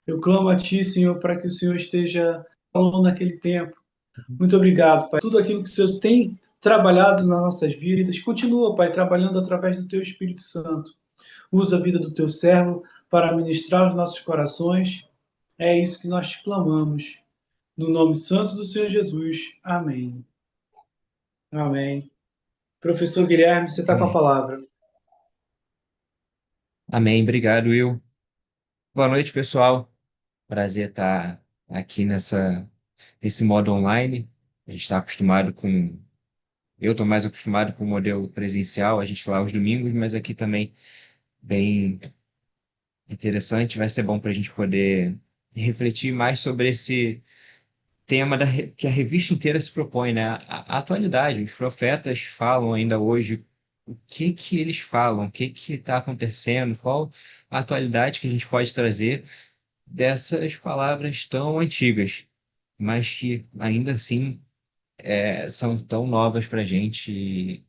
Eu clamo a Ti, Senhor, para que o Senhor esteja falando naquele tempo. Muito obrigado, Pai. Tudo aquilo que o Senhor tem trabalhado nas nossas vidas, continua, Pai, trabalhando através do Teu Espírito Santo. Usa a vida do Teu servo para ministrar os nossos corações. É isso que nós te clamamos. No nome santo do Senhor Jesus. Amém. Amém. Professor Guilherme, você está com a Amém. palavra. Amém. Obrigado, Will. Boa noite, pessoal. Prazer estar aqui nesse modo online. A gente está acostumado com. Eu estou mais acostumado com o modelo presencial, a gente falar aos domingos, mas aqui também bem interessante. Vai ser bom para a gente poder refletir mais sobre esse tema que a revista inteira se propõe, né? A atualidade. Os profetas falam ainda hoje o que que eles falam, o que que está acontecendo, qual a atualidade que a gente pode trazer dessas palavras tão antigas, mas que ainda assim são tão novas para a gente e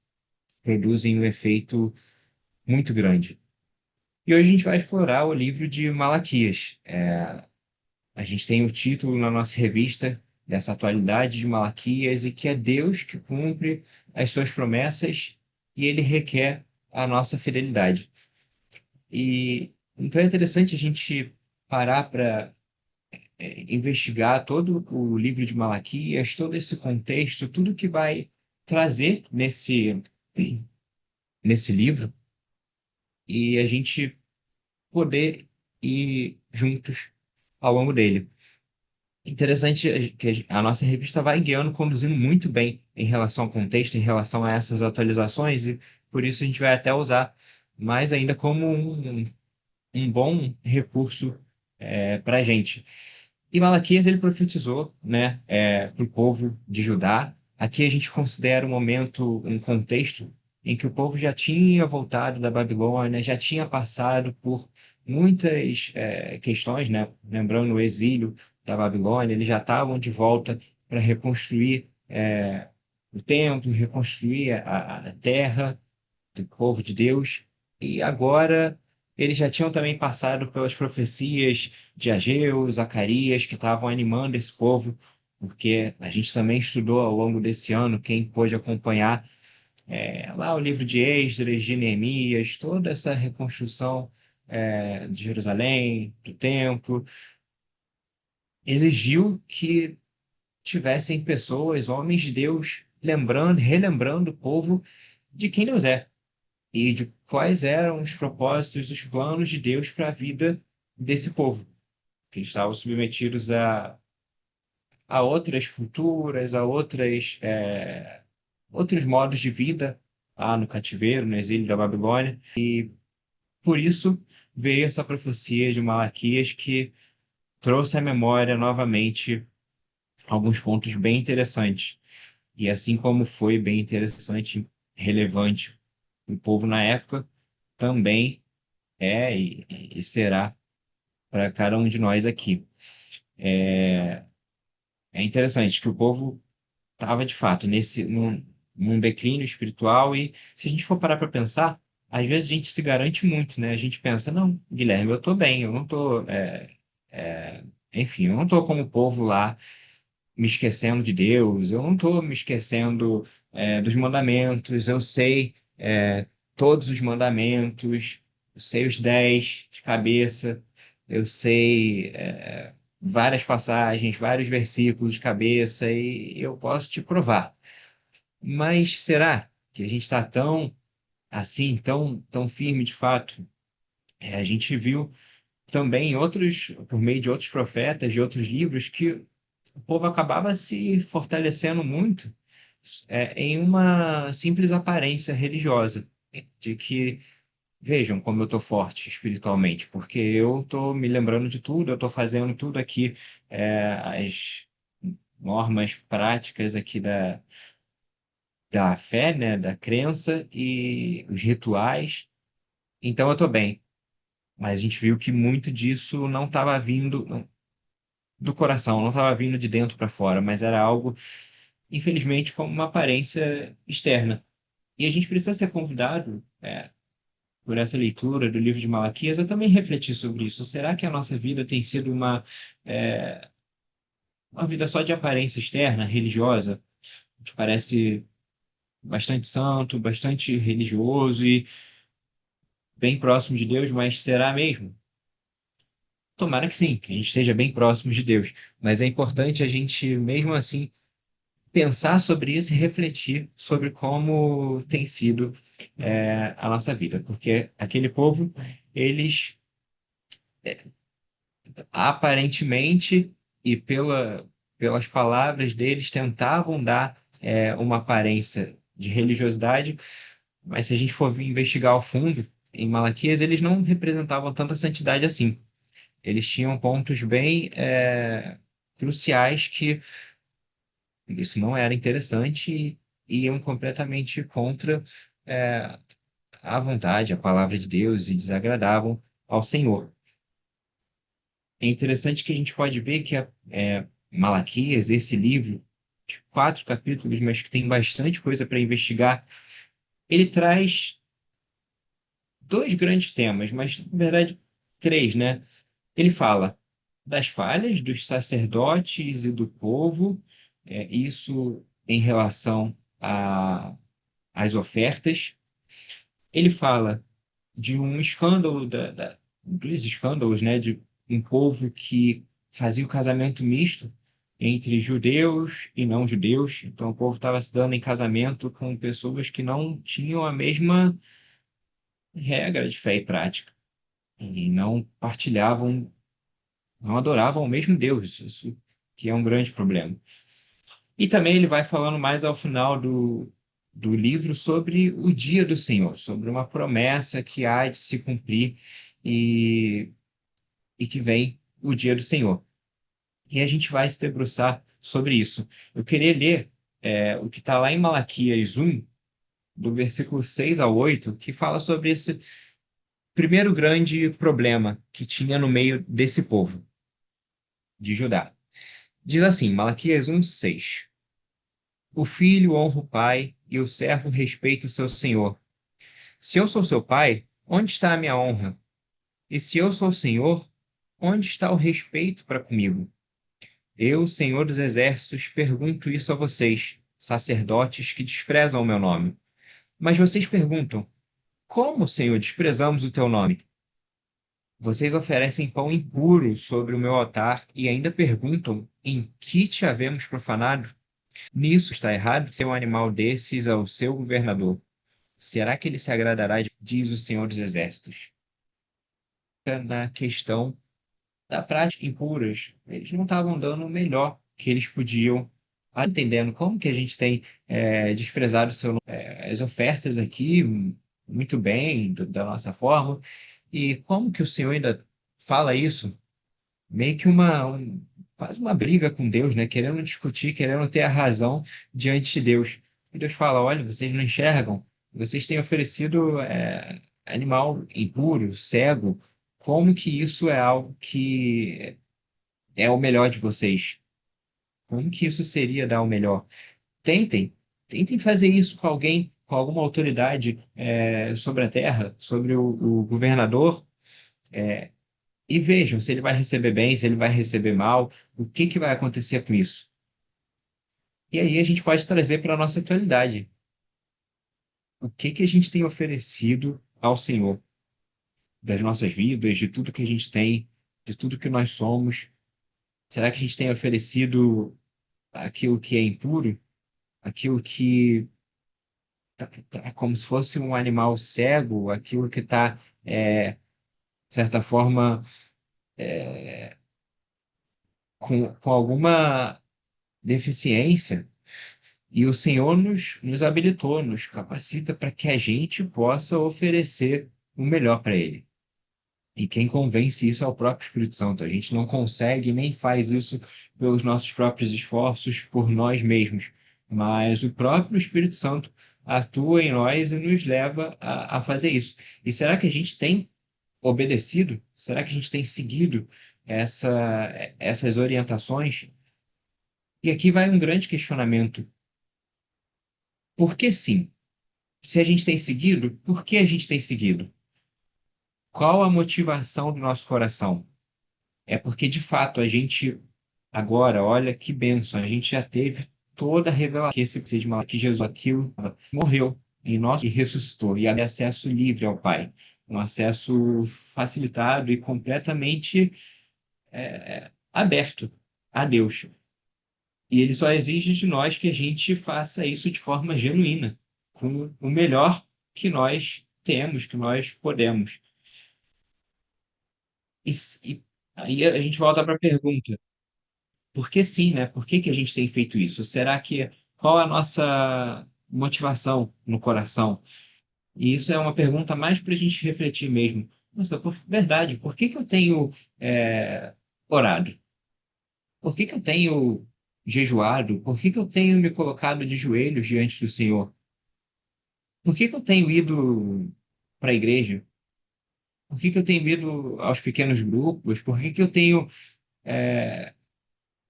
produzem um efeito muito grande. E hoje a gente vai explorar o livro de Malaquias. A gente tem o título na nossa revista dessa atualidade de Malaquias e que é Deus que cumpre as suas promessas e ele requer a nossa fidelidade. E então é interessante a gente parar para investigar todo o livro de Malaquias, todo esse contexto, tudo que vai trazer nesse livro e a gente poder ir juntos ao longo dele. Interessante que a nossa revista vai guiando, conduzindo muito bem em relação ao contexto, em relação a essas atualizações, e por isso a gente vai até usar mais ainda como um bom recurso para a gente. E Malaquias ele profetizou, né, para o povo de Judá. Aqui a gente considera um momento, um contexto em que o povo já tinha voltado da Babilônia, já tinha passado por muitas questões, né? Lembrando o exílio da Babilônia, eles já estavam de volta para reconstruir o templo, reconstruir a terra do povo de Deus. E agora eles já tinham também passado pelas profecias de Ageu, Zacarias, que estavam animando esse povo, porque a gente também estudou ao longo desse ano, quem pôde acompanhar lá o livro de Esdras, de Neemias, toda essa reconstrução de Jerusalém, do templo, exigiu que tivessem pessoas, homens de Deus, lembrando, relembrando o povo de quem Deus é e de quais eram os propósitos, os planos de Deus para a vida desse povo, que eles estavam submetidos a outras culturas, a outros modos de vida, lá no cativeiro, no exílio da Babilônia. Por isso veio essa profecia de Malaquias que trouxe à memória novamente alguns pontos bem interessantes. E assim como foi bem interessante, relevante o povo na época, também e será para cada um de nós aqui. É interessante que o povo estava de fato num declínio espiritual e se a gente for parar para pensar, às vezes a gente se garante muito, né? A gente pensa, não, Guilherme, eu estou bem, eu não estou, enfim, eu não estou como o povo lá me esquecendo de Deus, eu não estou me esquecendo dos mandamentos, eu sei todos os mandamentos, eu sei os 10 de cabeça, eu sei várias passagens, vários versículos de cabeça e eu posso te provar. Mas será que a gente está tão assim, tão firme de fato? A gente viu também por meio de outros profetas, de outros livros, que o povo acabava se fortalecendo muito em uma simples aparência religiosa, de que vejam como eu estou forte espiritualmente, porque eu estou me lembrando de tudo, eu estou fazendo tudo aqui, as normas práticas aqui da fé, né, da crença e os rituais, então eu estou bem. Mas a gente viu que muito disso não estava vindo do coração, não estava vindo de dentro para fora, mas era algo, infelizmente, como uma aparência externa. E a gente precisa ser convidado por essa leitura do livro de Malaquias, eu também refleti sobre isso. Será que a nossa vida tem sido uma vida só de aparência externa, religiosa? A gente parece bastante santo, bastante religioso e bem próximo de Deus, mas será mesmo? Tomara que sim, que a gente esteja bem próximo de Deus. Mas é importante a gente, mesmo assim, pensar sobre isso e refletir sobre como tem sido a nossa vida. Porque aquele povo, eles aparentemente e pelas palavras deles tentavam dar uma aparência de religiosidade, mas se a gente for investigar ao fundo, em Malaquias, eles não representavam tanta santidade assim. Eles tinham pontos bem cruciais que isso não era interessante e iam completamente contra é, a vontade, a palavra de Deus e desagradavam ao Senhor. É interessante que a gente pode ver que Malaquias, esse livro, de 4 capítulos, mas que tem bastante coisa para investigar, ele traz dois grandes temas, mas na verdade três, né? Ele fala das falhas dos sacerdotes e do povo, isso em relação às ofertas. Ele fala de um escândalo, dos escândalos, né, de um povo que fazia o casamento misto entre judeus e não judeus. Então, o povo estava se dando em casamento com pessoas que não tinham a mesma regra de fé e prática, e não partilhavam, não adoravam o mesmo Deus, isso que é um grande problema. E também ele vai falando mais ao final do livro sobre o dia do Senhor, sobre uma promessa que há de se cumprir e, e que vem o dia do Senhor. E a gente vai se debruçar sobre isso. Eu queria ler o que está lá em Malaquias 1, do versículo 6 ao 8, que fala sobre esse primeiro grande problema que tinha no meio desse povo de Judá. Diz assim, Malaquias 1, 6. O filho honra o pai e o servo respeita o seu senhor. Se eu sou seu pai, onde está a minha honra? E se eu sou o senhor, onde está o respeito para comigo? Eu, Senhor dos Exércitos, pergunto isso a vocês, sacerdotes que desprezam o meu nome. Mas vocês perguntam: como, Senhor, desprezamos o teu nome? Vocês oferecem pão impuro sobre o meu altar e ainda perguntam: em que te havemos profanado? Nisso está errado ser um animal desses ao seu governador. Será que ele se agradará, diz o Senhor dos Exércitos? Na questão da prática impuras, eles não estavam dando o melhor que eles podiam, entendendo como que a gente tem desprezado as ofertas aqui muito bem, da nossa forma, e como que o Senhor ainda fala isso, meio que quase uma briga com Deus, né? Querendo discutir, querendo ter a razão diante de Deus. E Deus fala: olha, vocês não enxergam, vocês têm oferecido animal impuro, cego. Como que isso é algo que é o melhor de vocês? Como que isso seria dar o melhor? Tentem, tentem fazer isso com alguém, com alguma autoridade sobre a terra, sobre o governador, e vejam se ele vai receber bem, se ele vai receber mal, o que que vai acontecer com isso. E aí a gente pode trazer para a nossa atualidade. O que que a gente tem oferecido ao Senhor, das nossas vidas, de tudo que a gente tem, de tudo que nós somos? Será que a gente tem oferecido aquilo que é impuro, aquilo que tá como se fosse um animal cego, aquilo que está, de certa forma, com alguma deficiência? E o Senhor nos habilitou, nos capacita para que a gente possa oferecer o melhor para Ele. E quem convence isso é o próprio Espírito Santo. A gente não consegue nem faz isso pelos nossos próprios esforços, por nós mesmos. Mas o próprio Espírito Santo atua em nós e nos leva a fazer isso. E será que a gente tem obedecido? Será que a gente tem seguido essas orientações? E aqui vai um grande questionamento. Por que sim? Se a gente tem seguido, por que a gente tem seguido? Qual a motivação do nosso coração? É porque, de fato, a gente agora, olha que bênção, a gente já teve toda a revelação que esse cisma, que Jesus aquilo morreu em nós e ressuscitou, e há acesso livre ao Pai, um acesso facilitado e completamente aberto a Deus. E ele só exige de nós que a gente faça isso de forma genuína, com o melhor que nós temos, que nós podemos. E aí a gente volta para a pergunta: por que sim, né? Por que que a gente tem feito isso? Será que qual a nossa motivação no coração? E isso é uma pergunta mais para a gente refletir mesmo. Nossa, verdade, por que que eu tenho orado? Por que que eu tenho jejuado? Por que que eu tenho me colocado de joelhos diante do Senhor? Por que que eu tenho ido para a igreja? Por que que eu tenho ido aos pequenos grupos? Por que que eu tenho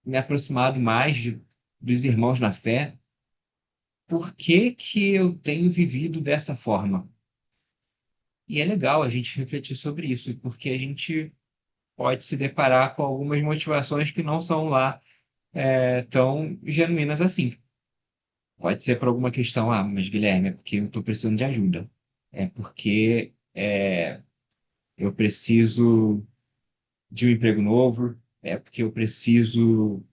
me aproximado mais dos irmãos na fé? Por que que eu tenho vivido dessa forma? E é legal a gente refletir sobre isso, porque a gente pode se deparar com algumas motivações que não são lá tão genuínas assim. Pode ser por alguma questão, mas Guilherme, é porque eu estou precisando de ajuda. É porque eu preciso de um emprego novo, é porque eu preciso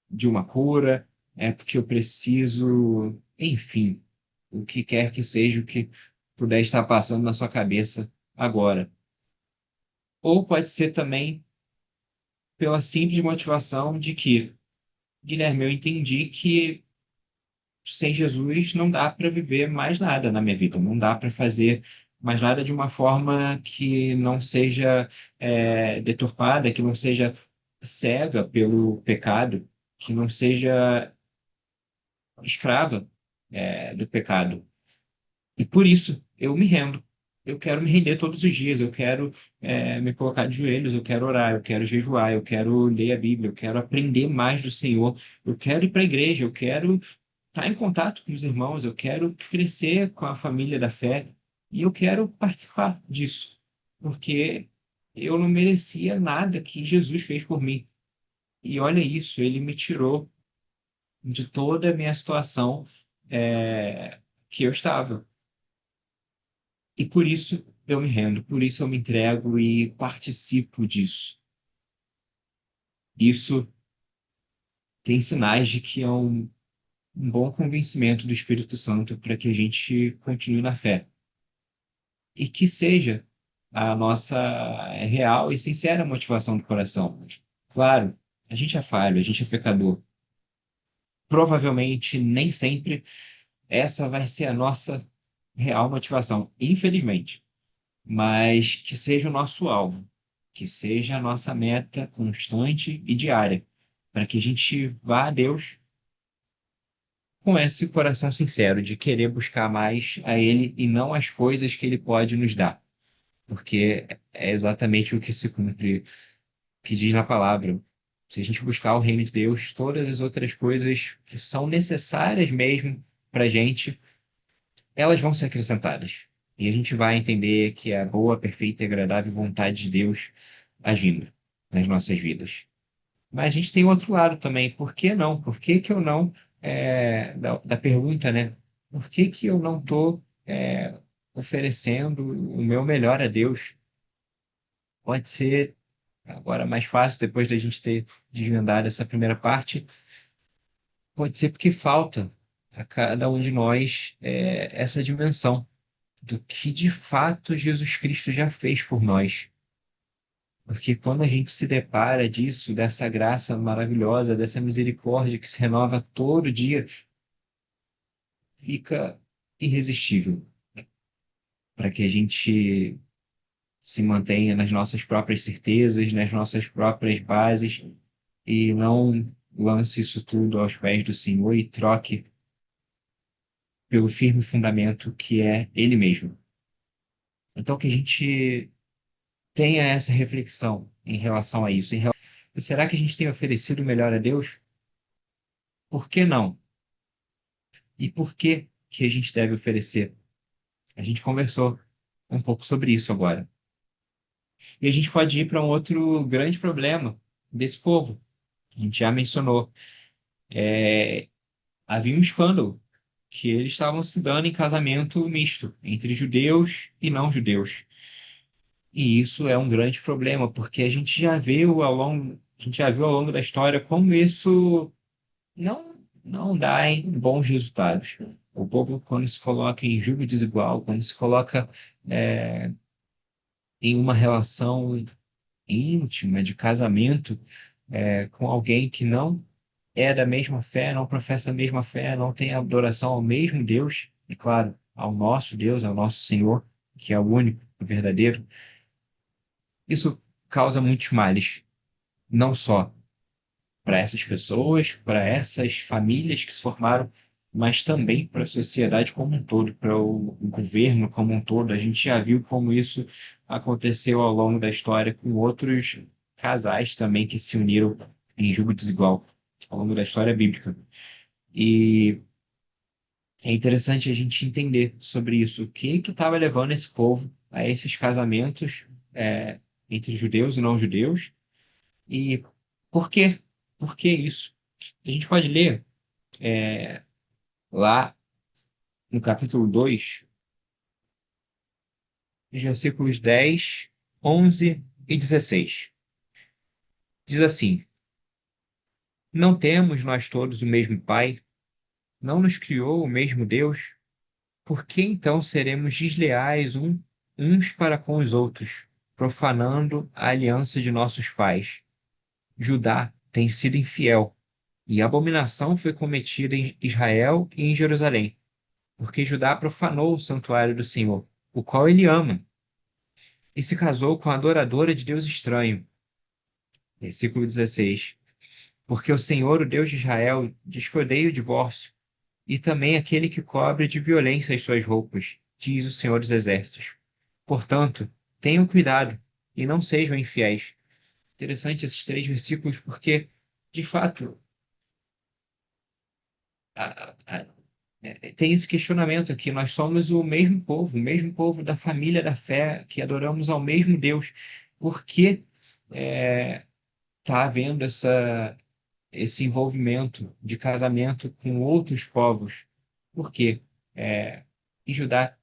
de uma cura, é porque eu preciso, enfim, o que quer que seja o que puder estar passando na sua cabeça agora. Ou pode ser também pela simples motivação de que, Guilherme, eu entendi que sem Jesus não dá para viver mais nada na minha vida, não dá para fazer mais nada de uma forma que não seja deturpada, que não seja cega pelo pecado, que não seja escrava do pecado. E por isso eu me rendo. Eu quero me render todos os dias, eu quero me colocar de joelhos, eu quero orar, eu quero jejuar, eu quero ler a Bíblia, eu quero aprender mais do Senhor, eu quero ir para a igreja, eu quero estar em contato com os irmãos, eu quero crescer com a família da fé e eu quero participar disso, porque eu não merecia nada que Jesus fez por mim. E olha isso, ele me tirou de toda a minha situação que eu estava. E por isso eu me rendo, por isso eu me entrego e participo disso. Isso tem sinais de que é um bom convencimento do Espírito Santo para que a gente continue na fé. E que seja a nossa real e sincera motivação do coração. Claro, a gente é falho, a gente é pecador. Provavelmente, nem sempre essa vai ser a nossa real motivação, infelizmente. Mas que seja o nosso alvo, que seja a nossa meta constante e diária, para que a gente vá a Deus com esse coração sincero de querer buscar mais a Ele e não as coisas que Ele pode nos dar, porque é exatamente o que se cumpre, que diz na palavra. Se a gente buscar o reino de Deus, todas as outras coisas que são necessárias mesmo para a gente, elas vão ser acrescentadas. E a gente vai entender que é a boa, perfeita e agradável vontade de Deus agindo nas nossas vidas. Mas a gente tem outro lado também. Por que não? Por que que eu não... da pergunta, né? Por que que eu não estou oferecendo o meu melhor a Deus? Pode ser agora mais fácil, depois da gente ter desvendado essa primeira parte, pode ser porque falta a cada um de nós essa dimensão do que de fato Jesus Cristo já fez por nós. Porque quando a gente se depara disso, dessa graça maravilhosa, dessa misericórdia que se renova todo dia, fica irresistível para que a gente se mantenha nas nossas próprias certezas, nas nossas próprias bases e não lance isso tudo aos pés do Senhor e troque pelo firme fundamento que é Ele mesmo. Então, que a gente tenha essa reflexão em relação a isso. Será que a gente tem oferecido o melhor a Deus? Por que não? E por que que a gente deve oferecer? A gente conversou um pouco sobre isso agora. E a gente pode ir para um outro grande problema desse povo. A gente já mencionou. Havia um escândalo que eles estavam se dando em casamento misto entre judeus e não judeus. E isso é um grande problema, porque a gente já viu ao longo da história como isso não dá em bons resultados. O povo, quando se coloca em julgo desigual, quando se coloca é, em uma relação íntima de casamento com alguém que não é da mesma fé, não professa a mesma fé, não tem adoração ao mesmo Deus, e claro, ao nosso Deus, ao nosso Senhor, que é o único, o verdadeiro, isso causa muitos males, não só para essas pessoas, para essas famílias que se formaram, mas também para a sociedade como um todo, para o governo como um todo. A gente já viu como isso aconteceu ao longo da história com outros casais também que se uniram em julgo desigual ao longo da história bíblica. E é interessante a gente entender sobre isso. O que estava levando esse povo a esses casamentos entre judeus e não judeus? E por quê? Por que isso? A gente pode ler lá no capítulo 2, os versículos 10, 11 e 16. Diz assim: Não temos nós todos o mesmo Pai? Não nos criou o mesmo Deus? Por que então seremos desleais uns para com os outros, profanando a aliança de nossos pais? Judá tem sido infiel, e abominação foi cometida em Israel e em Jerusalém, porque Judá profanou o santuário do Senhor, o qual ele ama, e se casou com a adoradora de Deus estranho. Versículo 16. Porque o Senhor, o Deus de Israel, descodeia o divórcio, e também aquele que cobre de violência as suas roupas, diz o Senhor dos Exércitos. Portanto, tenham cuidado e não sejam infiéis. Interessante esses três versículos, porque, de fato, a- a- tem esse questionamento aqui. Nós somos o mesmo povo da família da fé, que adoramos ao mesmo Deus. Por que está havendo esse envolvimento de casamento com outros povos? Por quê? E Judá,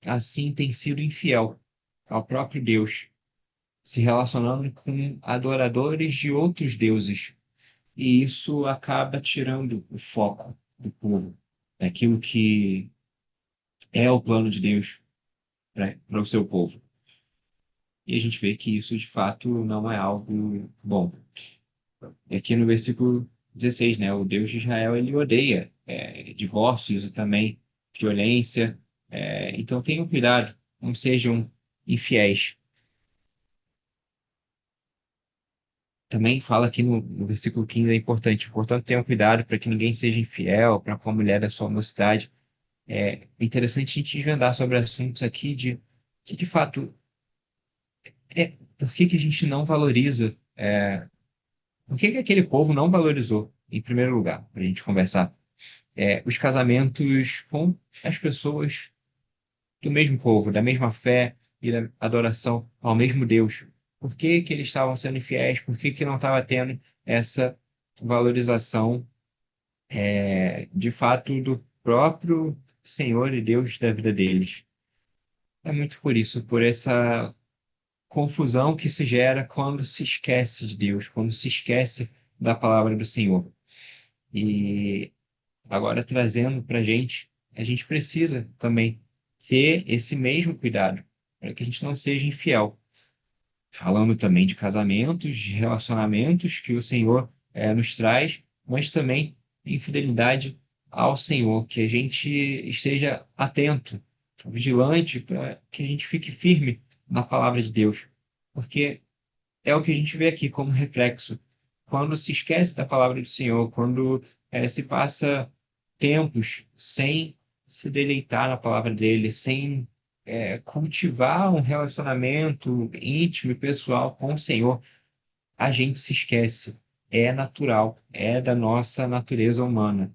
assim, tem sido infiel ao próprio Deus, se relacionando com adoradores de outros deuses. E isso acaba tirando o foco do povo, daquilo que é o plano de Deus para o seu povo. E a gente vê que isso, de fato, não é algo bom. E aqui no versículo 16, né? O Deus de Israel, ele odeia divórcios e também violência. Então tenham cuidado, não sejam infiéis. Também fala aqui no versículo 15, é importante. Portanto, tenham cuidado para que ninguém seja infiel para com a mulher da sua mocidade. É interessante a gente desvendar sobre assuntos aqui que, de fato, por que que a gente não valoriza, por que que aquele povo não valorizou, em primeiro lugar, para a gente conversar, os casamentos com as pessoas do mesmo povo, da mesma fé e da adoração ao mesmo Deus. Por que que eles estavam sendo infiéis? Por que que não estava tendo essa valorização, de fato, do próprio Senhor e Deus da vida deles? É muito por isso, por essa confusão que se gera quando se esquece de Deus, quando se esquece da palavra do Senhor. E agora trazendo para a gente precisa também ter esse mesmo cuidado, para que a gente não seja infiel. Falando também de casamentos, de relacionamentos que o Senhor nos traz, mas também infidelidade ao Senhor, que a gente esteja atento, vigilante, para que a gente fique firme na palavra de Deus. Porque é o que a gente vê aqui como reflexo. Quando se esquece da palavra do Senhor, quando se passa tempos sem se deleitar na palavra dele, sem cultivar um relacionamento íntimo e pessoal com o Senhor, a gente se esquece. É natural, é da nossa natureza humana.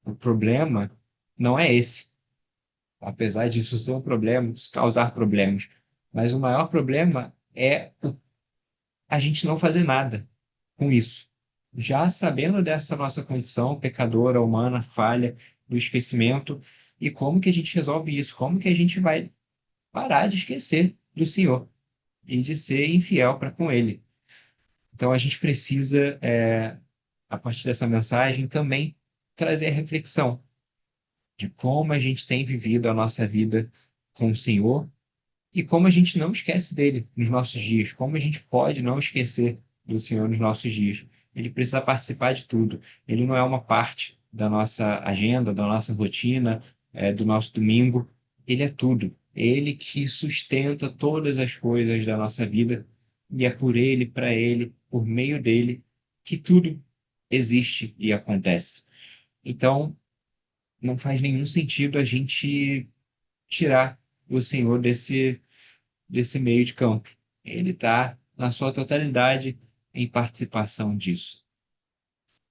O problema não é esse, apesar disso ser um problema, causar problemas. Mas o maior problema é a gente não fazer nada com isso. Já sabendo dessa nossa condição pecadora, humana, falha, do esquecimento, e como que a gente resolve isso? Como que a gente vai parar de esquecer do Senhor e de ser infiel para com Ele? Então a gente precisa, a partir dessa mensagem, também trazer a reflexão de como a gente tem vivido a nossa vida com o Senhor e como a gente não esquece dele nos nossos dias, como a gente pode não esquecer do Senhor nos nossos dias. Ele precisa participar de tudo. Ele não é uma parte da nossa agenda, da nossa rotina, do nosso domingo. Ele é tudo. Ele que sustenta todas as coisas da nossa vida e é por ele, para ele, por meio dele, que tudo existe e acontece. Então, não faz nenhum sentido a gente tirar o Senhor desse meio de campo. Ele está, na sua totalidade, em participação disso.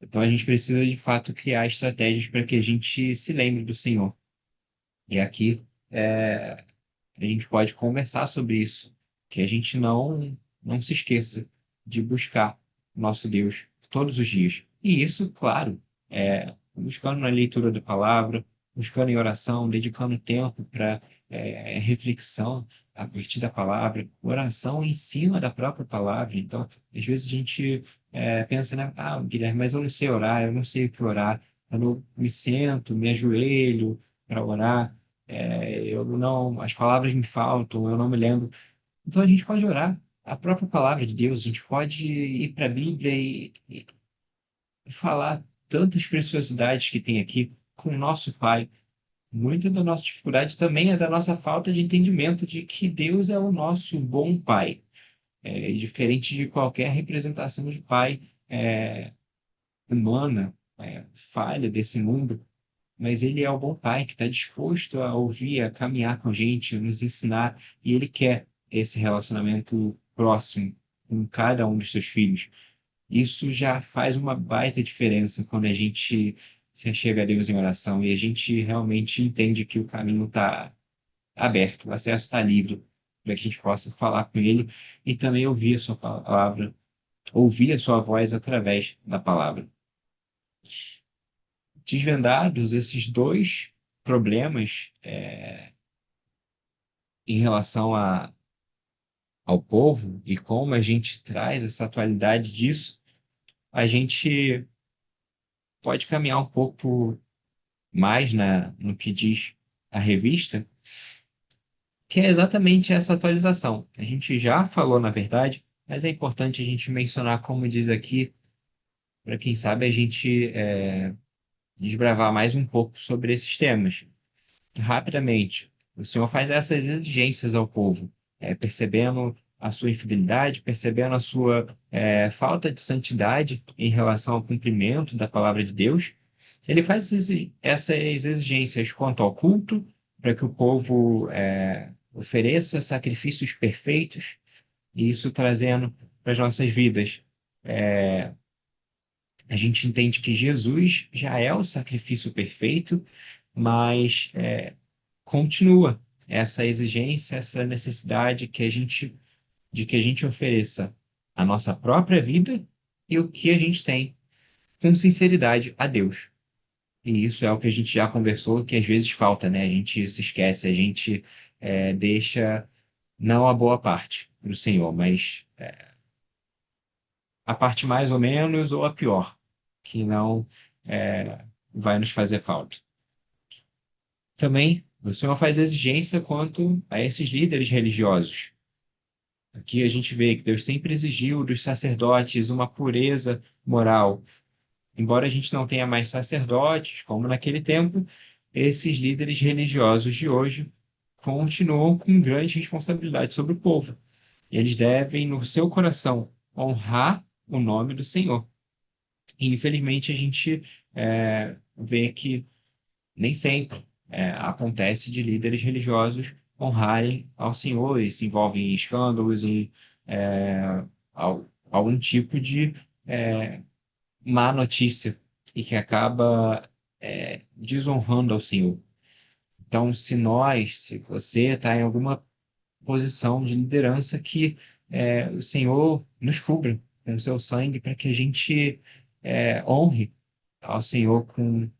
Então a gente precisa, de fato, criar estratégias para que a gente se lembre do Senhor. E aqui a gente pode conversar sobre isso, que a gente não se esqueça de buscar nosso Deus todos os dias. E isso, claro, buscando na leitura da palavra, buscando em oração, dedicando tempo para reflexão a partir da palavra, oração em cima da própria palavra. Então, às vezes a gente pensa, né? Ah, Guilherme, mas eu não sei orar, eu não sei o que orar. Eu não me sento, me ajoelho para orar. Eu não, as palavras me faltam, eu não me lembro. Então a gente pode orar a própria palavra de Deus, a gente pode ir para a Bíblia e falar tantas preciosidades que tem aqui com o nosso Pai. Muita da nossa dificuldade também é da nossa falta de entendimento de que Deus é o nosso bom Pai. Diferente de qualquer representação de Pai humana, falha desse mundo, mas ele é o bom pai que está disposto a ouvir, a caminhar com a gente, a nos ensinar, e ele quer esse relacionamento próximo com cada um dos seus filhos. Isso já faz uma baita diferença quando a gente se achega a Deus em oração e a gente realmente entende que o caminho está aberto, o acesso está livre, para que a gente possa falar com ele e também ouvir a sua palavra, ouvir a sua voz através da palavra. Desvendados esses dois problemas em relação ao povo e como a gente traz essa atualidade disso, a gente pode caminhar um pouco mais no que diz a revista, que é exatamente essa atualização. A gente já falou, na verdade, mas é importante a gente mencionar, como diz aqui, para quem sabe a gente desbravar mais um pouco sobre esses temas. Rapidamente, o Senhor faz essas exigências ao povo, percebendo a sua infidelidade, percebendo a sua falta de santidade em relação ao cumprimento da palavra de Deus. Ele faz essas exigências quanto ao culto, para que o povo ofereça sacrifícios perfeitos, e isso trazendo para as nossas vidas. A gente entende que Jesus já é o sacrifício perfeito, mas continua essa exigência, essa necessidade de que a gente ofereça a nossa própria vida e o que a gente tem com sinceridade a Deus. E isso é o que a gente já conversou, que às vezes falta, né? A gente se esquece, a gente deixa não a boa parte para o Senhor, mas a parte mais ou menos ou a pior, que não vai nos fazer falta. Também, o Senhor faz exigência quanto a esses líderes religiosos. Aqui a gente vê que Deus sempre exigiu dos sacerdotes uma pureza moral. Embora a gente não tenha mais sacerdotes, como naquele tempo, esses líderes religiosos de hoje continuam com grande responsabilidade sobre o povo. Eles devem, no seu coração, honrar o nome do Senhor. E, infelizmente, a gente vê que nem sempre acontece de líderes religiosos honrarem ao Senhor e se envolvem em escândalos, em algum tipo de má notícia e que acaba desonrando ao Senhor. Então, se você está em alguma posição de liderança que o Senhor nos cubra com o seu sangue para que a gente honre ao Senhor com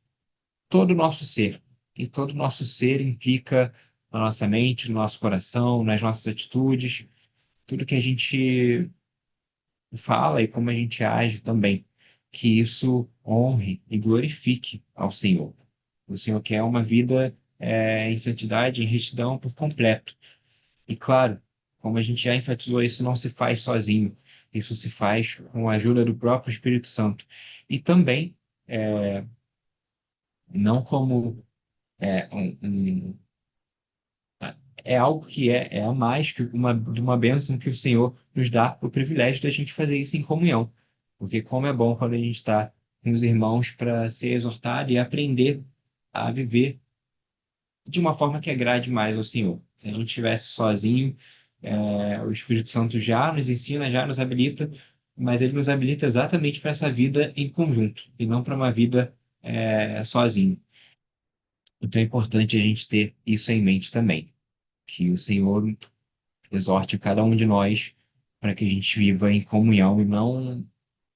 todo o nosso ser. E todo o nosso ser implica na nossa mente, no nosso coração, nas nossas atitudes, tudo que a gente fala e como a gente age também. Que isso honre e glorifique ao Senhor. O Senhor quer uma vida em santidade, em retidão por completo. E claro, como a gente já enfatizou, isso não se faz sozinho. Isso se faz com a ajuda do próprio Espírito Santo. E também, não como é algo que é a mais que de uma bênção que o Senhor nos dá o privilégio da gente fazer isso em comunhão. Porque como é bom quando a gente está com os irmãos para ser exortado e aprender a viver de uma forma que agrade mais ao Senhor. Se a gente estivesse sozinho, o Espírito Santo já nos ensina, já nos habilita, mas ele nos habilita exatamente para essa vida em conjunto e não para uma vida sozinho. Então é importante a gente ter isso em mente também, que o Senhor exorte cada um de nós para que a gente viva em comunhão e não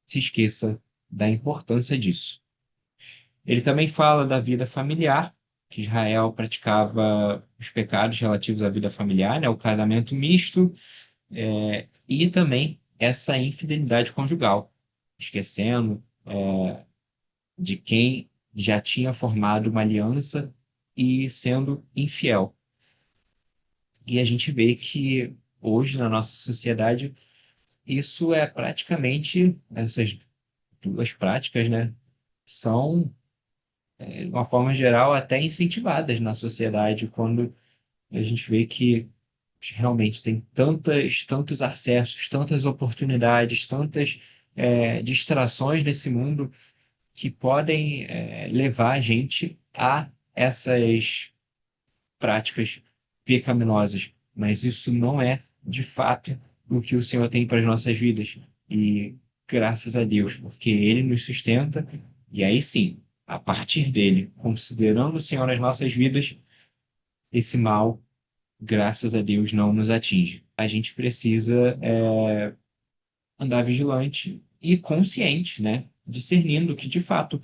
se esqueça da importância disso. Ele também fala da vida familiar, que Israel praticava os pecados relativos à vida familiar, né, o casamento misto, e também essa infidelidade conjugal, esquecendo de quem já tinha formado uma aliança e sendo infiel. E a gente vê que hoje na nossa sociedade isso é praticamente, essas duas práticas, né, são, de uma forma geral, até incentivadas na sociedade, quando a gente vê que realmente tem tantos acessos, tantas oportunidades, tantas distrações nesse mundo que podem levar a gente a essas práticas pecaminosas. Mas isso não é, de fato, o que o Senhor tem para as nossas vidas. E graças a Deus, porque Ele nos sustenta, e aí sim, a partir dele, considerando o Senhor nas nossas vidas, esse mal, graças a Deus, não nos atinge. A gente precisa andar vigilante e consciente, né? Discernindo que, de fato,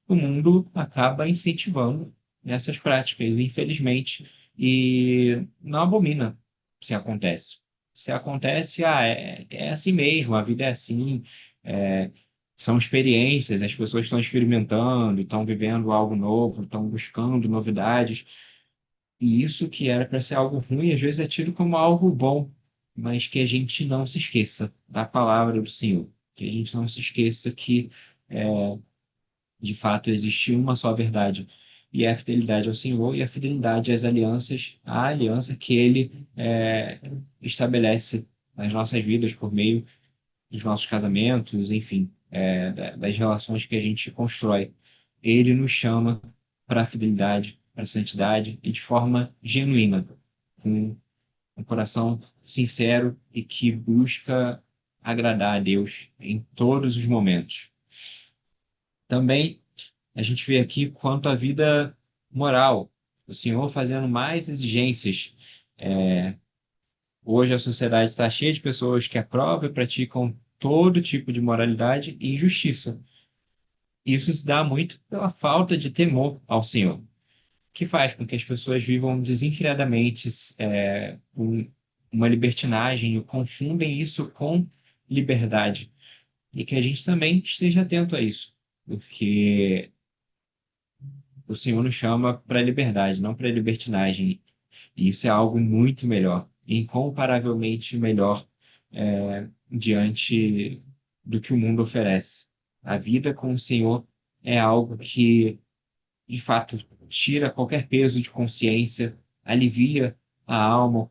o mundo acaba incentivando essas práticas, infelizmente, e não abomina se acontece. Se acontece, é assim mesmo, a vida é assim, é, são experiências, as pessoas estão experimentando, estão vivendo algo novo, estão buscando novidades, e isso que era para ser algo ruim, às vezes é tido como algo bom, mas que a gente não se esqueça da palavra do Senhor, que a gente não se esqueça que de fato existe uma só verdade, e é a fidelidade ao Senhor e a fidelidade às alianças, à aliança que Ele estabelece nas nossas vidas por meio dos nossos casamentos, enfim, das relações que a gente constrói. Ele nos chama para a fidelidade, para a santidade e de forma genuína, com um coração sincero e que busca agradar a Deus em todos os momentos. Também a gente vê aqui quanto à vida moral, o Senhor fazendo mais exigências. Hoje a sociedade está cheia de pessoas que aprovam e praticam todo tipo de moralidade e injustiça. Isso se dá muito pela falta de temor ao Senhor, que faz com que as pessoas vivam desenfreadamente com uma libertinagem e confundem isso com liberdade. E que a gente também esteja atento a isso, porque o Senhor nos chama para a liberdade, não para a libertinagem. E isso é algo muito melhor, incomparavelmente melhor diante do que o mundo oferece. A vida com o Senhor é algo que, de fato, tira qualquer peso de consciência, alivia a alma,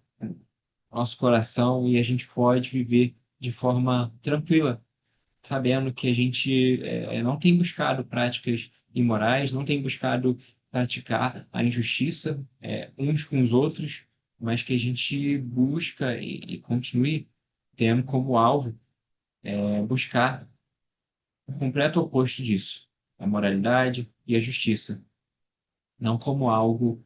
nosso coração, e a gente pode viver de forma tranquila, sabendo que a gente não tem buscado práticas imorais, não tem buscado praticar a injustiça uns com os outros, mas que a gente busca e continue tendo como alvo buscar o completo oposto disso, a moralidade e a justiça, não como algo,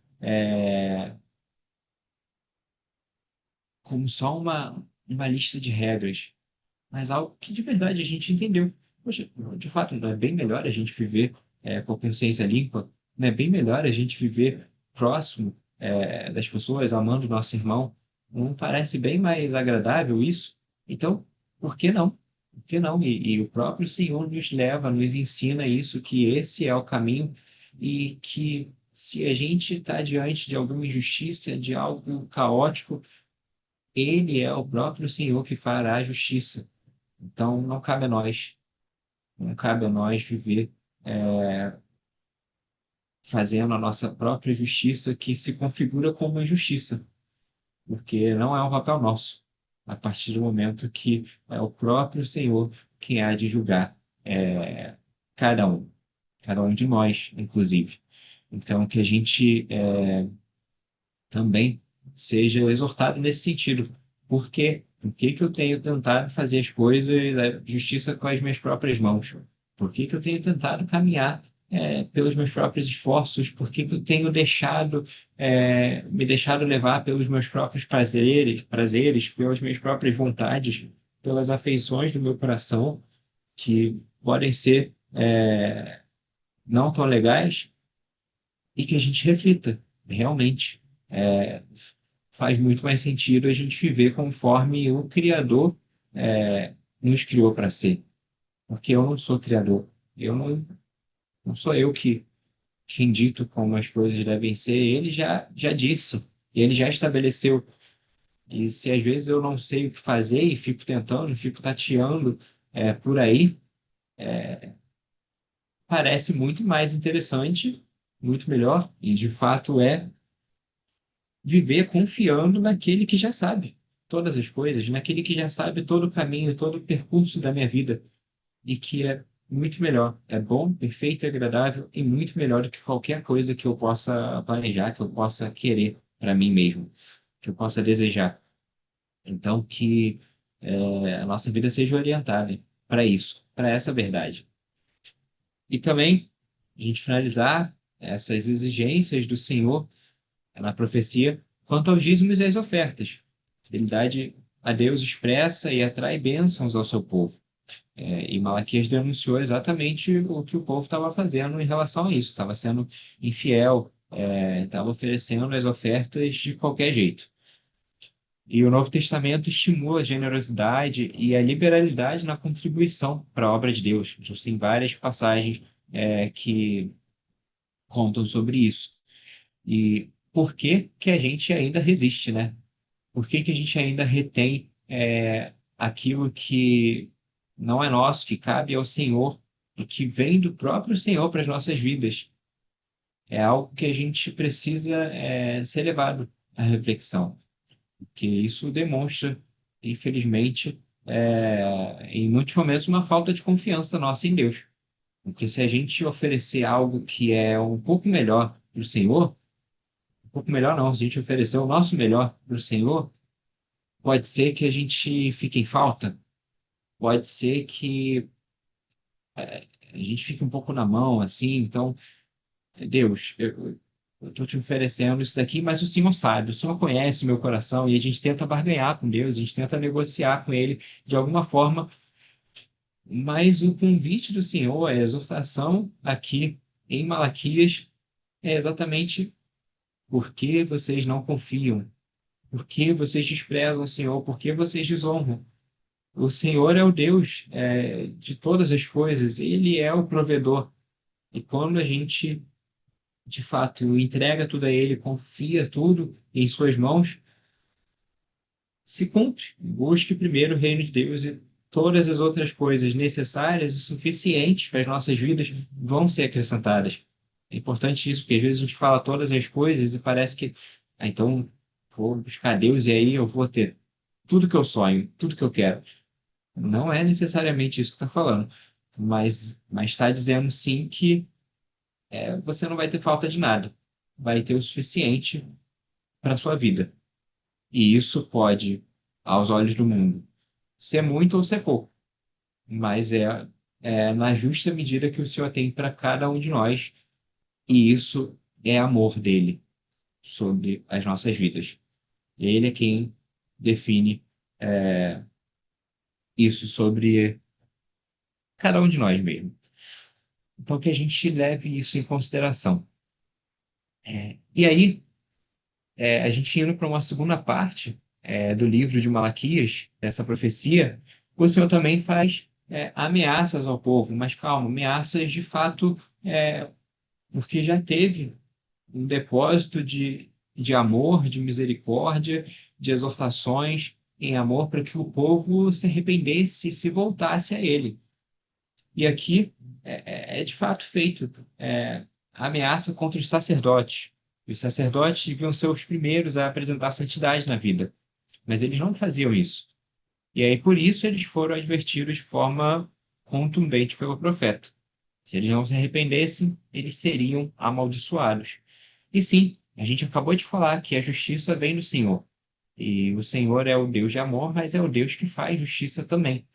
como só uma lista de regras, mas algo que de verdade a gente entendeu. Poxa, de fato, não é bem melhor a gente viver com a consciência limpa? Não é bem melhor a gente viver próximo das pessoas, amando o nosso irmão? Não parece bem mais agradável isso? Então, por que não? Por que não? E o próprio Senhor nos leva, nos ensina isso, que esse é o caminho e que se a gente está diante de alguma injustiça, de algo caótico, ele é o próprio Senhor que fará a justiça. Então, não cabe a nós, não cabe a nós viver fazendo a nossa própria justiça que se configura como injustiça, porque não é um papel nosso, a partir do momento que é o próprio Senhor quem há de julgar é, cada um, cada um de nós, inclusive. Então, que a gente também seja exortado nesse sentido. Por quê? Por que que eu tenho tentado fazer as coisas, a justiça com as minhas próprias mãos? Por que que eu tenho tentado caminhar pelos meus próprios esforços? Por que que eu tenho me deixado levar pelos meus próprios prazeres, pelas minhas próprias vontades, pelas afeições do meu coração, que podem ser não tão legais, e que a gente reflita, realmente. É, faz muito mais sentido a gente viver conforme o Criador nos criou para ser. Porque eu não sou Criador. Eu não sou eu que dito como as coisas devem ser. Ele já disse. Ele já estabeleceu. E se às vezes eu não sei o que fazer e fico tentando, fico tateando por aí, parece muito mais interessante, muito melhor, e de fato viver confiando naquele que já sabe todas as coisas, naquele que já sabe todo o caminho, todo o percurso da minha vida e que é muito melhor, é bom, perfeito, agradável e muito melhor do que qualquer coisa que eu possa planejar, que eu possa querer para mim mesmo, que eu possa desejar. Então, que a nossa vida seja orientada para isso, para essa verdade. E também, a gente finalizar essas exigências do Senhor na profecia quanto aos dízimos e às ofertas. Fidelidade a Deus expressa e atrai bênçãos ao seu povo. E Malaquias denunciou exatamente o que o povo estava fazendo em relação a isso. Estava sendo infiel, estava oferecendo as ofertas de qualquer jeito. E o Novo Testamento estimula a generosidade e a liberalidade na contribuição para a obra de Deus. A gente tem várias passagens que contam sobre isso. E por que que a gente ainda resiste, né? Por que que a gente ainda retém aquilo que não é nosso, que cabe ao Senhor e que vem do próprio Senhor para as nossas vidas? É algo que a gente precisa ser levado à reflexão, porque isso demonstra, infelizmente, em muitos momentos, uma falta de confiança nossa em Deus. Porque se a gente oferecer algo que é um pouco melhor para o Senhor, um pouco melhor não, se a gente oferecer o nosso melhor para o Senhor, pode ser que a gente fique em falta, pode ser que a gente fique um pouco na mão, assim. Então, Deus, eu estou te oferecendo isso daqui, mas o Senhor sabe, o Senhor conhece o meu coração e a gente tenta barganhar com Deus, a gente tenta negociar com Ele de alguma forma, mas o convite do Senhor, a exortação aqui em Malaquias é exatamente por que vocês não confiam, por que vocês desprezam o Senhor, por que vocês desonram. O Senhor é o Deus de todas as coisas, Ele é o provedor. E quando a gente, de fato, entrega tudo a Ele, confia tudo em Suas mãos, se cumpre. Busque primeiro o reino de Deus e todas as outras coisas necessárias e suficientes para as nossas vidas vão ser acrescentadas. É importante isso, porque às vezes a gente fala todas as coisas e parece que, então, vou buscar Deus e aí eu vou ter tudo que eu sonho, tudo que eu quero. Não é necessariamente isso que está falando, mas está dizendo sim que você não vai ter falta de nada, vai ter o suficiente para a sua vida. E isso pode, aos olhos do mundo, ser muito ou ser pouco, mas é na justa medida que o Senhor tem para cada um de nós, e isso é amor dele sobre as nossas vidas. Ele é quem define isso sobre cada um de nós mesmo. Então, que a gente leve isso em consideração. E aí, a gente indo para uma segunda parte do livro de Malaquias, dessa profecia, o Senhor também faz ameaças ao povo, mas calma, ameaças de fato, porque já teve um depósito de amor, de misericórdia, de exortações em amor para que o povo se arrependesse e se voltasse a ele. E aqui é de fato feito a ameaça contra os sacerdotes. Os sacerdotes deviam ser os primeiros a apresentar santidade na vida, mas eles não faziam isso. E aí, por isso, eles foram advertidos de forma contundente pelo profeta. Se eles não se arrependessem, eles seriam amaldiçoados. E sim, a gente acabou de falar que a justiça vem do Senhor. E o Senhor é o Deus de amor, mas é o Deus que faz justiça também.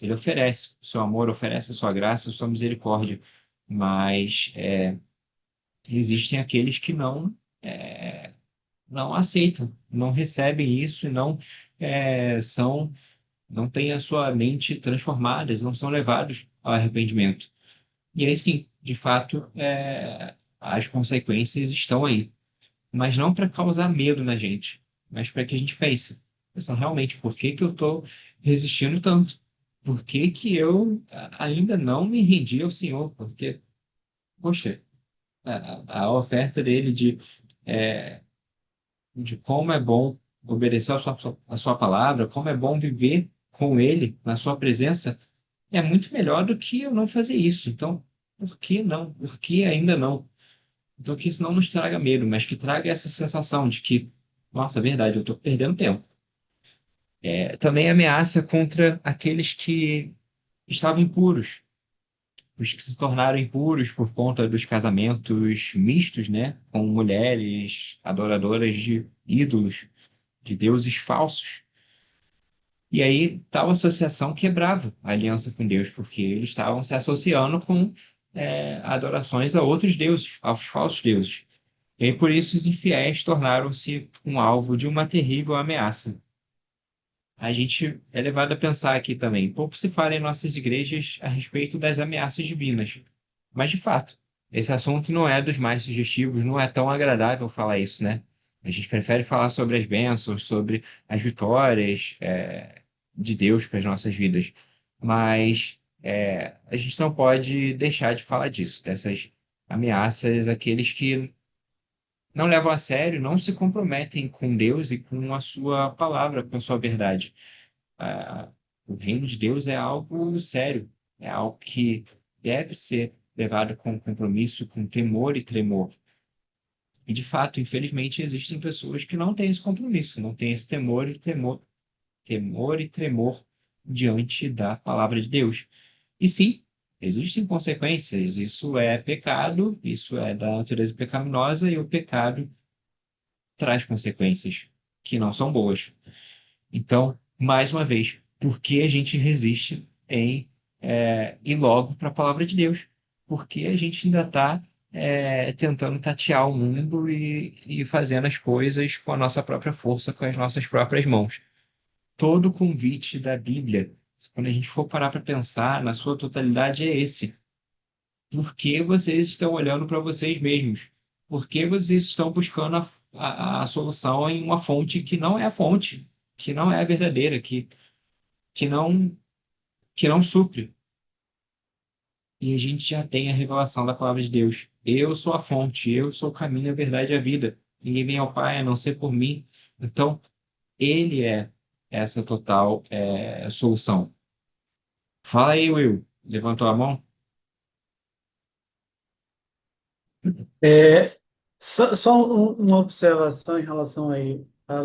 Ele oferece o seu amor, oferece a sua graça, a sua misericórdia. Mas existem aqueles que não aceitam, não recebem isso e são, não têm a sua mente transformada, não são levados ao arrependimento. E aí sim, de fato, as consequências estão aí. Mas não para causar medo na gente, mas para que a gente pense, pensa realmente, por que que eu estou resistindo tanto? Por que que eu ainda não me rendi ao Senhor? Porque, poxa, a oferta dele de como é bom obedecer a sua palavra, como é bom viver com ele, na sua presença, é muito melhor do que eu não fazer isso. Então, por que não? Por que ainda não? Então, que isso não nos traga medo, mas que traga essa sensação de que, nossa, é verdade, eu estou perdendo tempo. Também ameaça contra aqueles que estavam impuros, os que se tornaram impuros por conta dos casamentos mistos, né, com mulheres adoradoras de ídolos, de deuses falsos. E aí, tal associação quebrava a aliança com Deus, porque eles estavam se associando com adorações a outros deuses, aos falsos deuses. E aí, por isso, os infiéis tornaram-se um alvo de uma terrível ameaça. A gente é levado a pensar aqui também, pouco se fala em nossas igrejas a respeito das ameaças divinas. Mas, de fato, esse assunto não é dos mais sugestivos, não é tão agradável falar isso, né? A gente prefere falar sobre as bênçãos, sobre as vitórias, de Deus para as nossas vidas. Mas a gente não pode deixar de falar disso, dessas ameaças, aqueles que não levam a sério, não se comprometem com Deus e com a sua palavra, com a sua verdade. Ah, o reino de Deus é algo sério, é algo que deve ser levado com compromisso, com temor e tremor. E, de fato, infelizmente, existem pessoas que não têm esse compromisso, não têm esse temor e tremor diante da palavra de Deus. E sim, existem consequências, isso é pecado, isso é da natureza pecaminosa, e o pecado traz consequências que não são boas. Então, mais uma vez, por que a gente resiste em ir logo para a palavra de Deus? Porque a gente ainda está tentando tatear o mundo e fazendo as coisas com a nossa própria força, com as nossas próprias mãos. Todo o convite da Bíblia, quando a gente for parar para pensar, na sua totalidade, é esse. Por que vocês estão olhando para vocês mesmos? Por que vocês estão buscando a solução em uma fonte que não é a fonte, que não é a verdadeira, que não, que não supre? E a gente já tem a revelação da palavra de Deus. Eu sou a fonte, eu sou o caminho, a verdade e a vida. Ninguém vem ao Pai a não ser por mim. Então, Ele é essa total solução. Fala aí, Will. Levantou a mão? É, uma observação em relação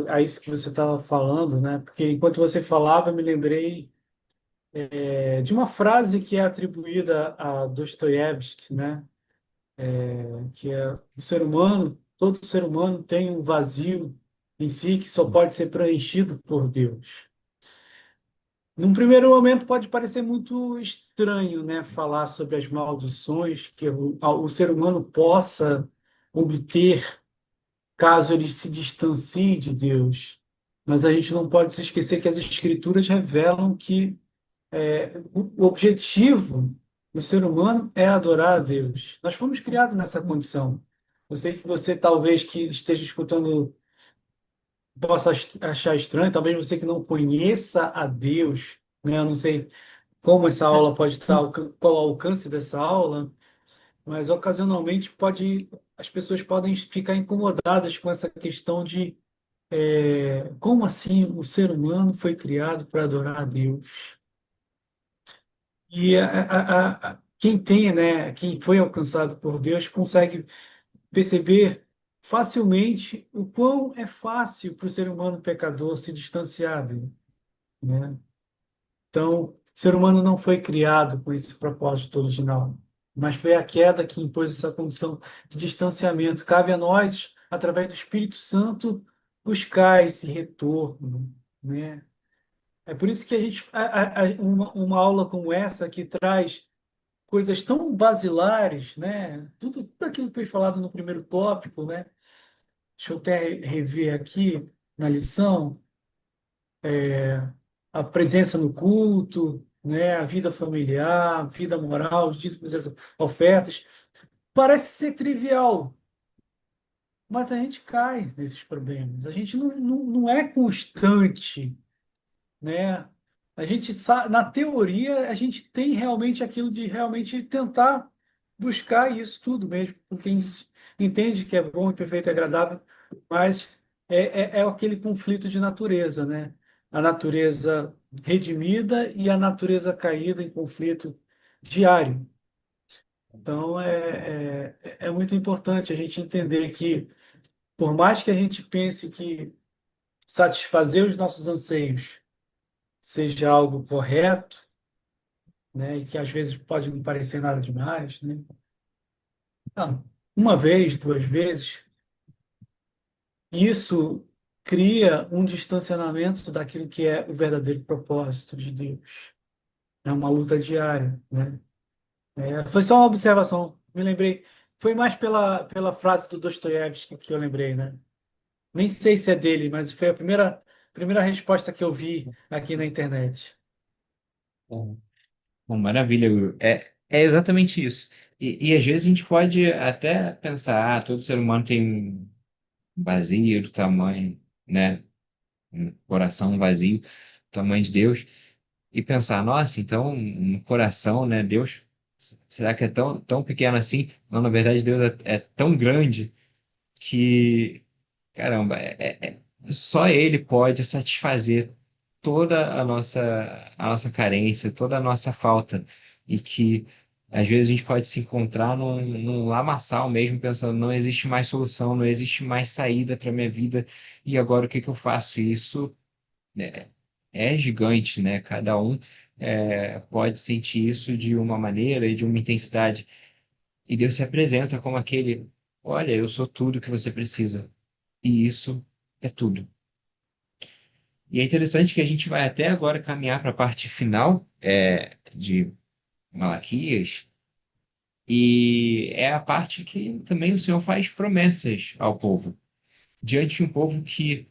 a isso que você estava falando, né? Porque enquanto você falava, eu me lembrei de uma frase que é atribuída a Dostoiévski, né? Que é o ser humano, todo ser humano tem um vazio em si que só pode ser preenchido por Deus. Num primeiro momento pode parecer muito estranho, né, falar sobre as maldições que o ser humano possa obter caso ele se distancie de Deus. mas a gente não pode se esquecer que as Escrituras revelam que o objetivo do ser humano é adorar a Deus. Nós fomos criados nessa condição. Eu sei que você, talvez, que esteja escutando, possa achar estranho, talvez você que não conheça a Deus, né? Eu não sei como essa aula pode estar, qual o alcance dessa aula, mas ocasionalmente as pessoas podem ficar incomodadas com essa questão de como assim o ser humano foi criado para adorar a Deus? E quem tem, né, quem foi alcançado por Deus consegue perceber facilmente o quão é fácil para o ser humano pecador se distanciar dele, né? Então, o ser humano não foi criado com esse propósito original, mas foi a queda que impôs essa condição de distanciamento. Cabe a nós, através do Espírito Santo, buscar esse retorno, né? É por isso que a gente, uma aula como essa, que traz coisas tão basilares, né? Tudo aquilo que foi falado no primeiro tópico, né? Deixa eu até rever aqui na lição, a presença no culto, né? A vida familiar, a vida moral, os dízimos e as ofertas. Parece ser trivial, mas a gente cai nesses problemas. A gente não é constante, né? A gente na teoria a gente tem realmente aquilo de realmente tentar buscar isso tudo mesmo, porque a gente entende que é bom e perfeito e agradável, mas é aquele conflito de natureza, né? A natureza redimida e a natureza caída em conflito diário. Então é muito importante a gente entender que, por mais que a gente pense que satisfazer os nossos anseios seja algo correto, né, e que às vezes pode não parecer nada demais, né? Ah, uma vez, duas vezes, isso cria um distanciamento daquilo que é o verdadeiro propósito de Deus. É uma luta diária, né? Foi só uma observação, me lembrei. Foi mais pela frase do Dostoiévski que eu lembrei, né? Nem sei se é dele, mas foi a primeira resposta que eu vi aqui na internet. Bom, bom, maravilha, Will. É exatamente isso. E às vezes a gente pode até pensar, todo ser humano tem um vazio do tamanho, né? Um coração vazio do tamanho de Deus. E pensar, nossa, então um coração, né? Deus, será que é tão pequeno assim? Não, na verdade, Deus é tão grande que, caramba, só Ele pode satisfazer toda a nossa carência, toda a nossa falta. E que às vezes a gente pode se encontrar num lamaçal mesmo, pensando, não existe mais solução, não existe mais saída para minha vida, e agora o que que eu faço? E isso né, é gigante, né? Cada um pode sentir isso de uma maneira e de uma intensidade. E Deus se apresenta como aquele, olha, eu sou tudo que você precisa. E isso é tudo. E é interessante que a gente vai até agora caminhar para a parte final de Malaquias, e é a parte que também o Senhor faz promessas ao povo. Diante de um povo que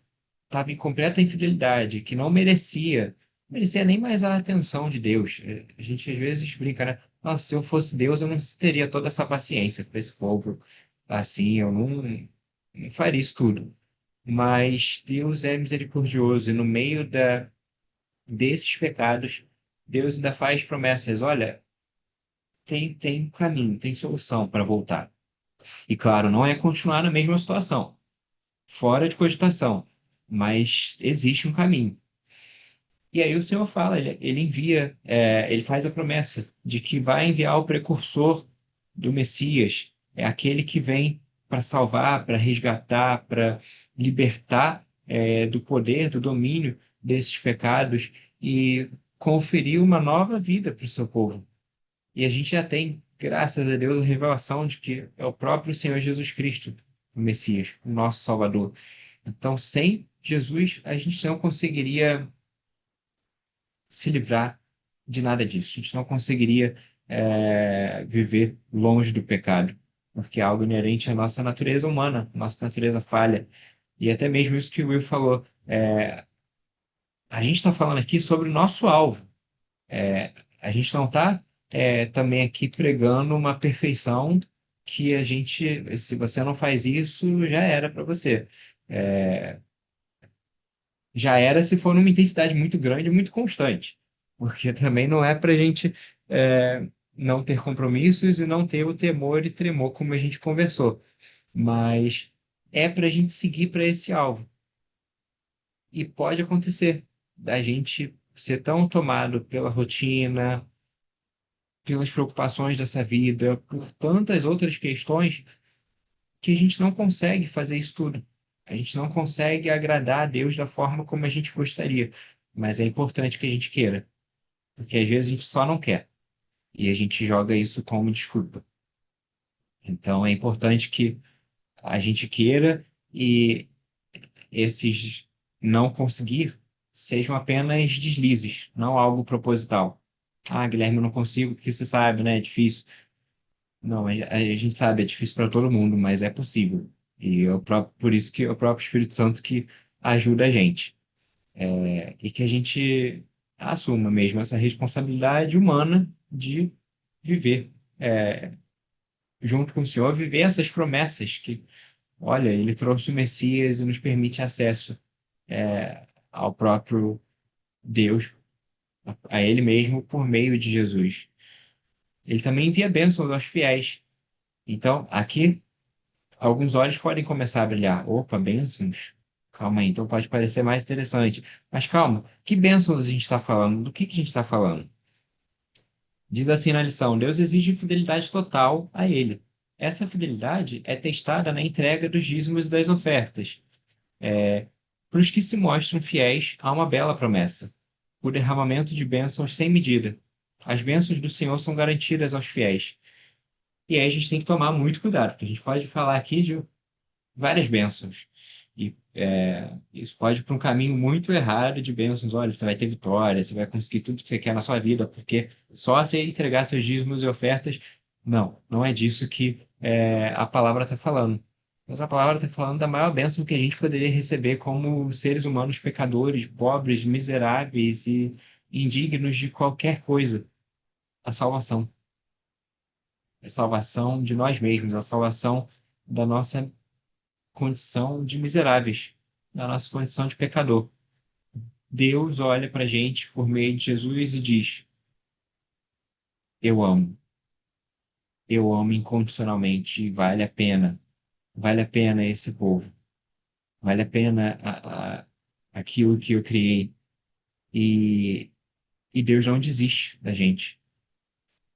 estava em completa infidelidade, que não merecia nem mais a atenção de Deus. A gente às vezes brinca, né? Nossa, se eu fosse Deus, eu não teria toda essa paciência com esse povo assim, eu não faria isso tudo. Mas Deus é misericordioso e no meio desses pecados, Deus ainda faz promessas. Olha, tem caminho, tem solução para voltar. E claro, não é continuar na mesma situação, fora de cogitação, mas existe um caminho. E aí o Senhor fala, ele envia, ele faz a promessa de que vai enviar o precursor do Messias, é aquele que vem para salvar, para resgatar, para libertar do poder, do domínio desses pecados e conferir uma nova vida para o seu povo. E a gente já tem, graças a Deus, a revelação de que é o próprio Senhor Jesus Cristo, o Messias, o nosso Salvador. Então, sem Jesus, a gente não conseguiria se livrar de nada disso. A gente não conseguiria viver longe do pecado, porque é algo inerente à nossa natureza humana, nossa natureza falha. E até mesmo isso que o Will falou, A gente está falando aqui sobre o nosso alvo. A gente não está também aqui pregando uma perfeição que a gente, se você não faz isso, já era para você. É, já era se for numa intensidade muito grande e muito constante. Porque também não é para a gente não ter compromissos e não ter o temor e tremor, como a gente conversou. Mas é para a gente seguir para esse alvo. E pode acontecer da gente ser tão tomado pela rotina, pelas preocupações dessa vida, por tantas outras questões, que a gente não consegue fazer isso tudo. A gente não consegue agradar a Deus da forma como a gente gostaria. Mas é importante que a gente queira, porque às vezes a gente só não quer e a gente joga isso como desculpa. Então é importante que a gente queira e esses não conseguir sejam apenas deslizes, não algo proposital. Ah, Guilherme, eu não consigo porque você sabe, né? É difícil. Não, a gente sabe, é difícil para todo mundo, mas é possível. E por isso que é o próprio Espírito Santo que ajuda a gente. E que a gente assuma mesmo essa responsabilidade humana de viver junto com o Senhor, viver essas promessas que, olha, Ele trouxe o Messias e nos permite acesso ao próprio Deus, a Ele mesmo, por meio de Jesus. Ele também envia bênçãos aos fiéis. Então, aqui alguns olhos podem começar a brilhar. Opa, bênçãos. Calma aí, então pode parecer mais interessante. Mas calma, que bênçãos a gente está falando? Do que a gente está falando? Diz assim na lição: Deus exige fidelidade total a Ele. Essa fidelidade é testada na entrega dos dízimos e das ofertas. Para os que se mostram fiéis, há uma bela promessa: o derramamento de bênçãos sem medida. As bênçãos do Senhor são garantidas aos fiéis. E aí a gente tem que tomar muito cuidado, porque a gente pode falar aqui de várias bênçãos. E isso pode ir para um caminho muito errado de bênçãos. Olha, você vai ter vitória, você vai conseguir tudo que você quer na sua vida, porque só você entregar seus dízimos e ofertas. Não, não é disso que a palavra está falando. Mas a palavra está falando da maior bênção que a gente poderia receber como seres humanos pecadores, pobres, miseráveis e indignos de qualquer coisa. A salvação. A salvação de nós mesmos, a salvação da nossa condição de miseráveis, na nossa condição de pecador. Deus olha para a gente por meio de Jesus e diz: Eu amo, eu amo incondicionalmente, e vale a pena esse povo, vale a pena aquilo que eu criei. E, e Deus não desiste da gente,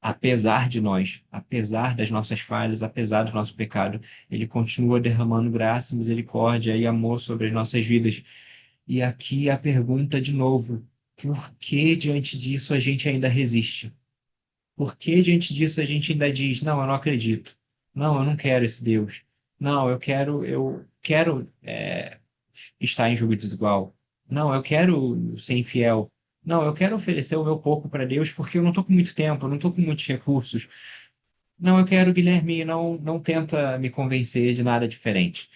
apesar de nós, apesar das nossas falhas, apesar do nosso pecado, Ele continua derramando graça, misericórdia e amor sobre as nossas vidas. E aqui a pergunta de novo: por que diante disso a gente ainda resiste? Por que diante disso a gente ainda diz: não, eu não acredito. Não, eu não quero esse Deus. Não, eu quero estar em jogo desigual. Não, eu quero ser infiel. Não, eu quero oferecer o meu pouco para Deus porque eu não estou com muito tempo, eu não estou com muitos recursos. Não, eu quero, Guilherme, não tenta me convencer de nada diferente.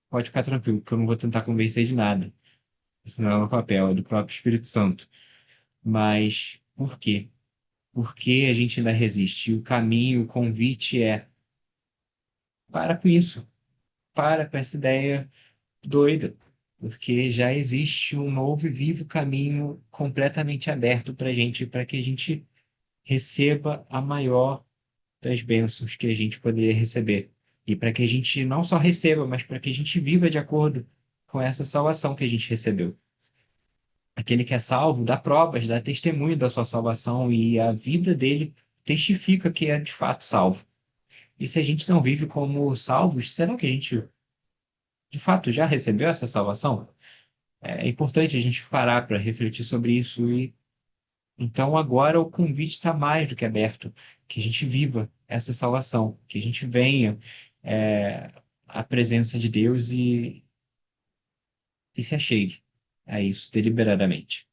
Pode ficar tranquilo, porque eu não vou tentar convencer de nada. Isso não é o meu papel, é do próprio Espírito Santo. Mas por quê? Por que a gente ainda resiste? E o caminho, o convite é: para com isso, para com essa ideia doida, porque já existe um novo e vivo caminho completamente aberto para a gente, para que a gente receba a maior das bênçãos que a gente poderia receber. E para que a gente não só receba, mas para que a gente viva de acordo com essa salvação que a gente recebeu. Aquele que é salvo dá provas, dá testemunho da sua salvação e a vida dele testifica que é de fato salvo. E se a gente não vive como salvos, será que a gente de fato já recebeu essa salvação? É importante a gente parar para refletir sobre isso e então agora o convite está mais do que aberto, que a gente viva essa salvação, que a gente venha à presença de Deus e se achegue a isso deliberadamente.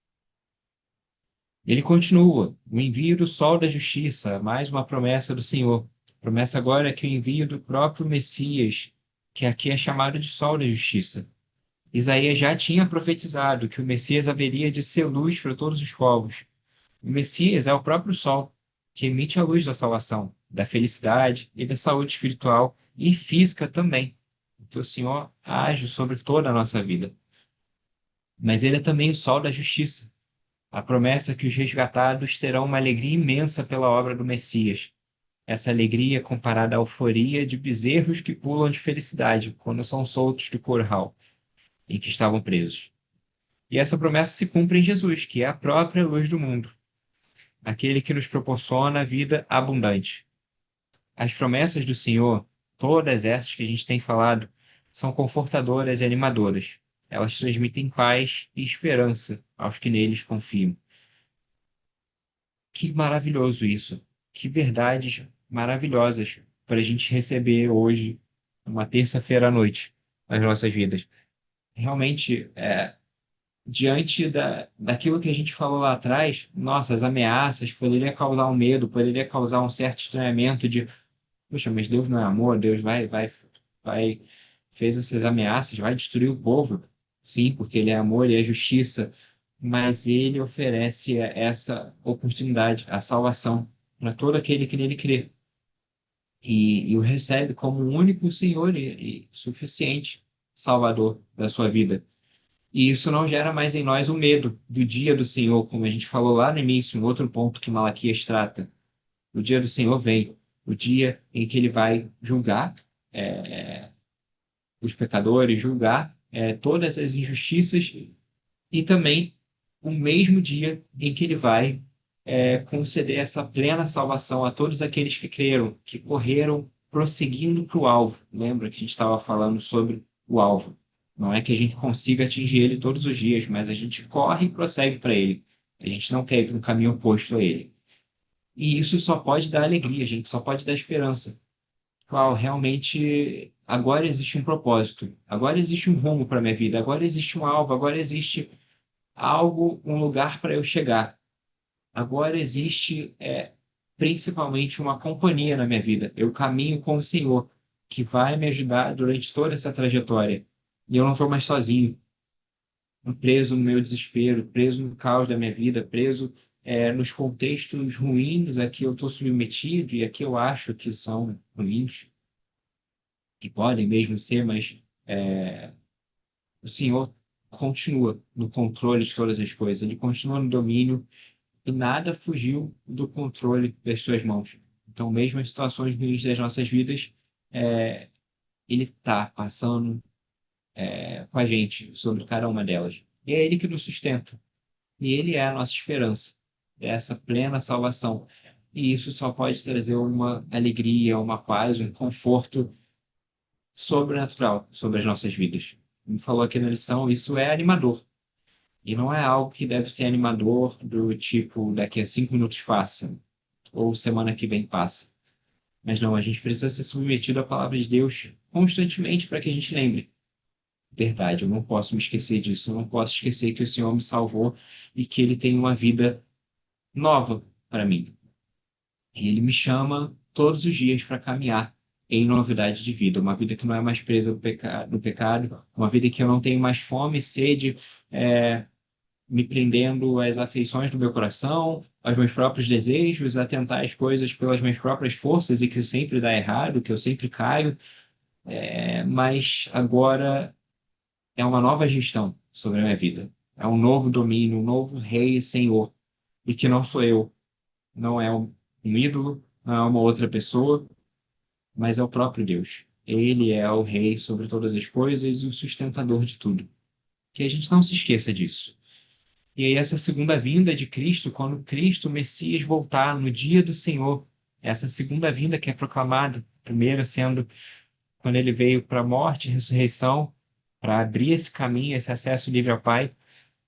Ele continua: o envio do sol da justiça, mais uma promessa do Senhor. A promessa agora é que o envio do próprio Messias, que aqui é chamado de sol da justiça. Isaías já tinha profetizado que o Messias haveria de ser luz para todos os povos. O Messias é o próprio sol, que emite a luz da salvação, da felicidade e da saúde espiritual e física também, que o Senhor age sobre toda a nossa vida. Mas ele é também o sol da justiça, a promessa que os resgatados terão uma alegria imensa pela obra do Messias. Essa alegria é comparada à euforia de bezerros que pulam de felicidade quando são soltos do curral em que estavam presos. E essa promessa se cumpre em Jesus, que é a própria luz do mundo, aquele que nos proporciona a vida abundante. As promessas do Senhor, todas essas que a gente tem falado, são confortadoras e animadoras. Elas transmitem paz e esperança aos que neles confiam. Que maravilhoso isso! Que verdades maravilhosas para a gente receber hoje, uma terça-feira à noite, nas nossas vidas. Realmente, diante daquilo que a gente falou lá atrás, nossa, as ameaças poderia causar um medo, poderia causar um certo estranhamento de, poxa, mas Deus não é amor, Deus vai, fez essas ameaças, vai destruir o povo. Sim, porque ele é amor e é justiça, mas ele oferece essa oportunidade, a salvação para todo aquele que nele crê. E o recebe como o único Senhor e suficiente Salvador da sua vida. E isso não gera mais em nós o medo do dia do Senhor, como a gente falou lá no início, um outro ponto que Malaquias trata. O dia do Senhor vem, o dia em que ele vai julgar os pecadores, julgar todas as injustiças, e também o mesmo dia em que ele vai conceder essa plena salvação a todos aqueles que creram, que correram prosseguindo para o alvo. Lembra que a gente estava falando sobre o alvo? Não é que a gente consiga atingir ele todos os dias, mas a gente corre e prossegue para ele. A gente não quer ir para um caminho oposto a ele. E isso só pode dar alegria, a gente só pode dar esperança. Qual realmente agora existe um propósito, agora existe um rumo para minha vida, agora existe um alvo, agora existe algo, um lugar para eu chegar. Agora existe principalmente uma companhia na minha vida. Eu caminho com o Senhor, que vai me ajudar durante toda essa trajetória. E eu não estou mais sozinho, preso no meu desespero, preso no caos da minha vida, preso nos contextos ruins a que eu estou submetido e a que eu acho que são ruins, que podem mesmo ser, mas o Senhor continua no controle de todas as coisas, ele continua no domínio e nada fugiu do controle das suas mãos. Então, mesmo as situações ruins das nossas vidas, é, ele está passando com a gente sobre cada uma delas. E é ele que nos sustenta. E ele é a nossa esperança, é essa plena salvação. E isso só pode trazer uma alegria, uma paz, um conforto sobrenatural sobre as nossas vidas. Como falou aqui na lição, isso é animador. E não é algo que deve ser animador do tipo daqui a 5 minutos passa, ou semana que vem passa. Mas não, a gente precisa ser submetido à palavra de Deus constantemente para que a gente lembre. Verdade, eu não posso me esquecer disso, eu não posso esquecer que o Senhor me salvou e que Ele tem uma vida nova para mim. E Ele me chama todos os dias para caminhar em novidade de vida, uma vida que não é mais presa do pecado, uma vida que eu não tenho mais fome e sede, me prendendo às afeições do meu coração, aos meus próprios desejos, a tentar as coisas pelas minhas próprias forças e que sempre dá errado, que eu sempre caio. Mas agora é uma nova gestão sobre a minha vida. É um novo domínio, um novo rei e senhor. E que não sou eu, não é um ídolo, não é uma outra pessoa, mas é o próprio Deus. Ele é o rei sobre todas as coisas e o sustentador de tudo. Que a gente não se esqueça disso. E aí, essa segunda vinda de Cristo, quando Cristo, o Messias, voltar no dia do Senhor, essa segunda vinda que é proclamada, primeira sendo quando ele veio para a morte e ressurreição, para abrir esse caminho, esse acesso livre ao Pai,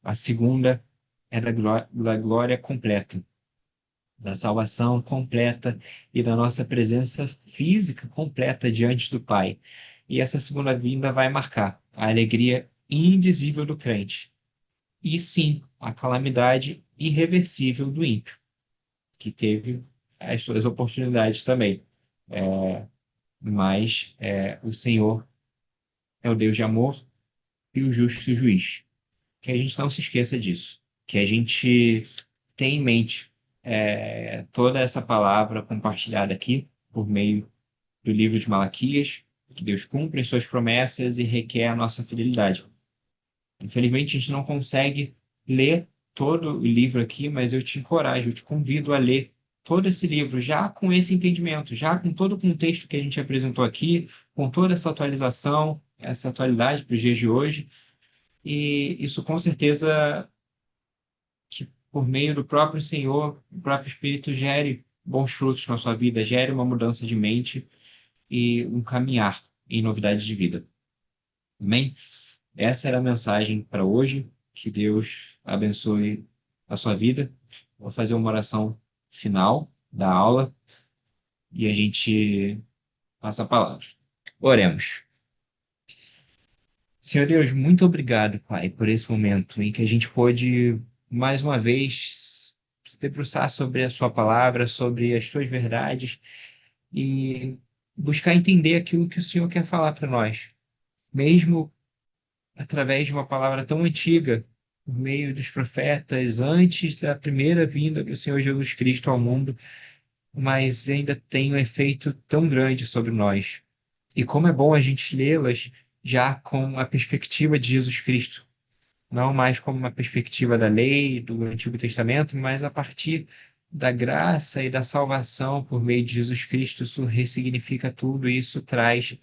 a segunda é da glória completa, da salvação completa e da nossa presença física completa diante do Pai. E essa segunda vinda vai marcar a alegria indizível do crente e sim a calamidade irreversível do ímpio, que teve as suas oportunidades também. Mas o Senhor é o Deus de amor e o justo juiz. Que a gente não se esqueça disso, que a gente tenha em mente toda essa palavra compartilhada aqui por meio do livro de Malaquias, que Deus cumpre as suas promessas e requer a nossa fidelidade. Infelizmente, a gente não consegue ler todo o livro aqui, mas eu te encorajo, eu te convido a ler todo esse livro já com esse entendimento, já com todo o contexto que a gente apresentou aqui, com toda essa atualização, essa atualidade para os dias de hoje. E isso com certeza que por meio do próprio Senhor, o próprio Espírito gere bons frutos na sua vida, gere uma mudança de mente e um caminhar em novidade de vida. Amém? Essa era a mensagem para hoje. Que Deus abençoe a sua vida. Vou fazer uma oração final da aula e a gente passa a palavra. Oremos. Senhor Deus, muito obrigado, Pai, por esse momento em que a gente pôde, mais uma vez, se debruçar sobre a Sua palavra, sobre as Tuas verdades e buscar entender aquilo que o Senhor quer falar para nós. Mesmo através de uma palavra tão antiga, por meio dos profetas, antes da primeira vinda do Senhor Jesus Cristo ao mundo, mas ainda tem um efeito tão grande sobre nós. E como é bom a gente lê-las já com a perspectiva de Jesus Cristo, não mais como uma perspectiva da lei, do Antigo Testamento, mas a partir da graça e da salvação por meio de Jesus Cristo. Isso ressignifica tudo e isso traz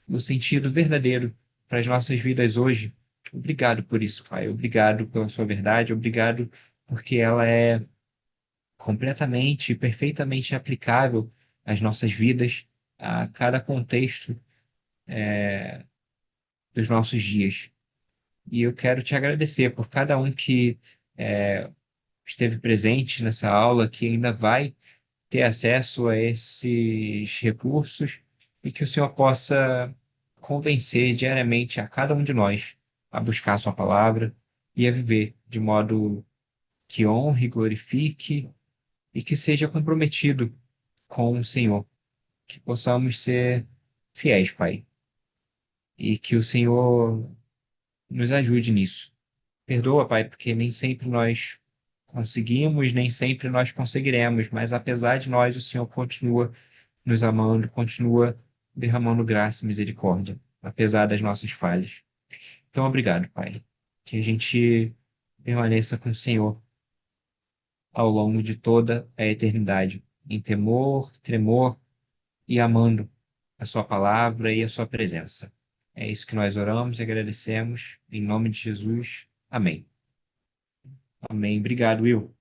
o sentido verdadeiro para as nossas vidas hoje. Obrigado por isso, Pai. Obrigado pela sua verdade. Obrigado porque ela é completamente e perfeitamente aplicável às nossas vidas, a cada contexto dos nossos dias. E eu quero te agradecer por cada um que esteve presente nessa aula, que ainda vai ter acesso a esses recursos e que o Senhor possa convencer diariamente a cada um de nós a buscar a sua palavra e a viver de modo que honre, glorifique e que seja comprometido com o Senhor, que possamos ser fiéis, Pai, e que o Senhor nos ajude nisso. Perdoa, Pai, porque nem sempre nós conseguimos, nem sempre nós conseguiremos, mas apesar de nós, o Senhor continua nos amando, continua derramando graça e misericórdia, apesar das nossas falhas. Então, obrigado, Pai. Que a gente permaneça com o Senhor ao longo de toda a eternidade, em temor, tremor e amando a Sua palavra e a Sua presença. É isso que nós oramos e agradecemos. Em nome de Jesus. Amém. Amém. Obrigado, Will.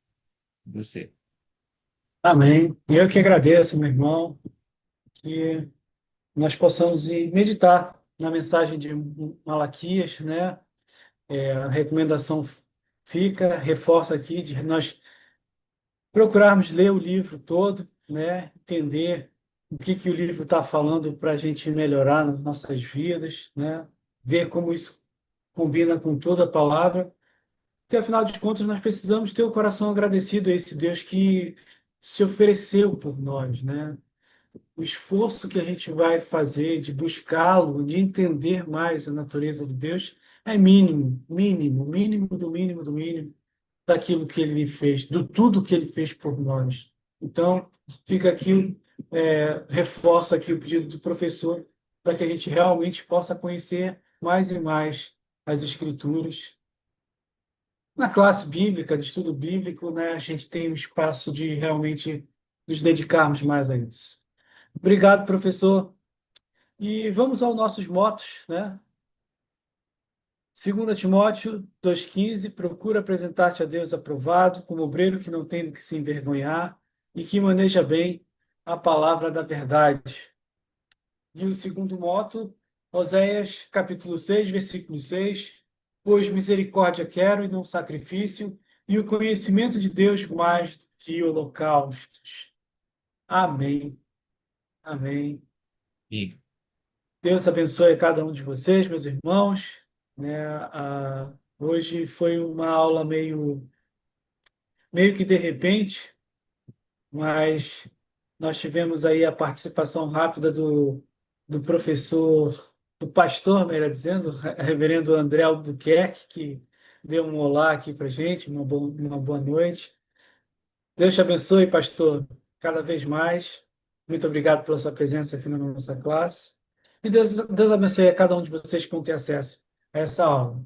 Você. Amém. Eu que agradeço, meu irmão, que nós possamos ir meditar na mensagem de Malaquias, né? A recomendação fica, reforça aqui de nós procurarmos ler o livro todo, né? Entender o que o livro está falando para a gente melhorar nas nossas vidas, né? Ver como isso combina com toda a palavra, porque afinal de contas nós precisamos ter o coração agradecido a esse Deus que se ofereceu por nós, né? O esforço que a gente vai fazer de buscá-lo, de entender mais a natureza de Deus, é mínimo, mínimo, mínimo do mínimo do mínimo daquilo que ele fez, do tudo que ele fez por nós. Então, fica aqui, reforço aqui o pedido do professor para que a gente realmente possa conhecer mais e mais as Escrituras. Na classe bíblica, de estudo bíblico, né, a gente tem um espaço de realmente nos dedicarmos mais a isso. Obrigado, professor. E vamos aos nossos motos, né? 2 Timóteo 2,15, procura apresentar-te a Deus aprovado, como obreiro que não tem do que se envergonhar e que maneja bem a palavra da verdade. E o segundo moto, Oséias, capítulo 6, versículo 6, pois misericórdia quero e não sacrifício, e o conhecimento de Deus mais do que holocaustos. Amém. Amém. E Deus abençoe a cada um de vocês, meus irmãos. Né? Hoje foi uma aula meio que de repente, mas nós tivemos aí a participação rápida do professor do pastor, melhor dizendo, reverendo André Albuquerque, que deu um olá aqui para gente, uma boa noite. Deus te abençoe, pastor, cada vez mais. Muito obrigado pela sua presença aqui na nossa classe. E Deus abençoe a cada um de vocês que vão ter acesso a essa aula.